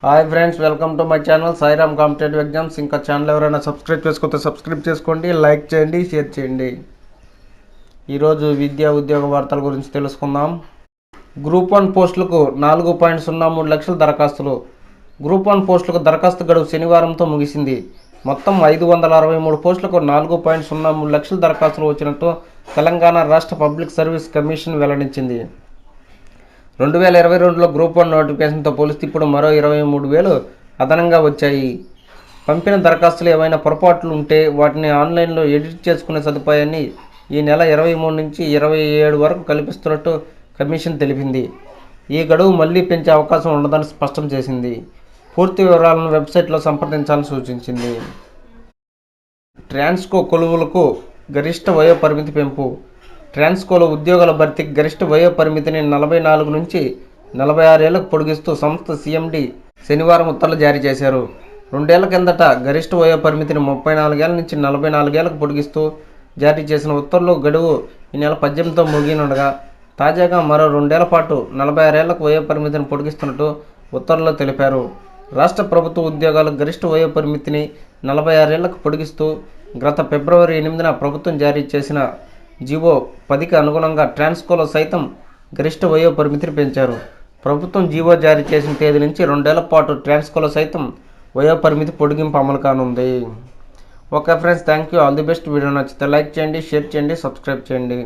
Hi friends, welcome to my channel Sairam competitive exams. ఇంకా channel ఎవరైనా subscribe చేసుకోతే subscribe చేసుకోండి, like చేయండి, షేర్ చేయండి. ఈరోజు విద్యా ఉద్యోగ వార్తల గురించి తెలుసుకుందాం. గ్రూప్ 1 పోస్టులకు 4.03 లక్షల దరఖాస్తులు. గ్రూప్ 1 పోస్టులకు దరఖాస్తు గడువు శనివారంతో ముగిసింది. మొత్తం 563 పోస్టులకు 4.03 లక్షల దరఖాస్తులు వచ్చినట్టు తెలంగాణ రాష్ట్ర పబ్లిక్ సర్వీస్ కమిషన్ వెల్లడించింది. 2022లో గ్రూప్ 1 నోటిఫికేషన్తో పోలిస్తే ఇప్పుడు మరో 23,000 అదనంగా వచ్చాయి. పంపిన దరఖాస్తులు ఏవైనా పొరపాట్లు ఉంటే వాటిని ఆన్లైన్లో ఎడిట్ చేసుకునే సదుపాయాన్ని ఈ నెల 23 నుంచి 27 వరకు కల్పిస్తున్నట్టు కమిషన్ తెలిపింది. ఈ గడువు మళ్లీ పెంచే అవకాశం ఉండదని స్పష్టం చేసింది. పూర్తి వివరాలను వెబ్సైట్లో సంప్రదించాలని సూచించింది. ట్రాన్స్కో కొలువులకు గరిష్ట వయో పరిమితి పెంపు. ట్రాన్స్కోలో ఉద్యోగాల భర్తీకి గరిష్ట వయో పరిమితిని 44 నుంచి 46 ఏళ్లకు పొడిగిస్తూ సంస్థ సీఎండీ శనివారం ఉత్తర్వులు జారీ చేశారు. 2 ఏళ్ల కిందట గరిష్ట వయో పరిమితిని 34 ఏళ్ల నుంచి 44 ఏళ్లకు పొడిగిస్తూ జారీ చేసిన ఉత్తర్వుల గడువు ఈ నెల 18తో ముగియనుండగా, తాజాగా మరో 2 ఏళ్ల పాటు 46 ఏళ్లకు వయో పరిమితిని పొడిగిస్తున్నట్టు ఉత్తర్వుల్లో తెలిపారు. రాష్ట్ర ప్రభుత్వ ఉద్యోగాల గరిష్ట వయో పరిమితిని 46 ఏళ్లకు పొడిగిస్తూ గత ఫిబ్రవరి 8న ప్రభుత్వం జారీ చేసిన జీవో 10కి అనుగుణంగా ట్రాన్స్కోలో సైతం గరిష్ట వయో పరిమితిని పెంచారు. ప్రభుత్వం జీవో జారీ చేసిన తేదీ నుంచి 2 ఏళ్ల పాటు ట్రాన్స్కోలో సైతం వయో పరిమితి పొడిగింపు అమలు కానుంది. Okay friends, thank you, all the best. Video నచ్చితే లైక్ చేయండి, షేర్ చేయండి, సబ్స్క్రైబ్ చేయండి.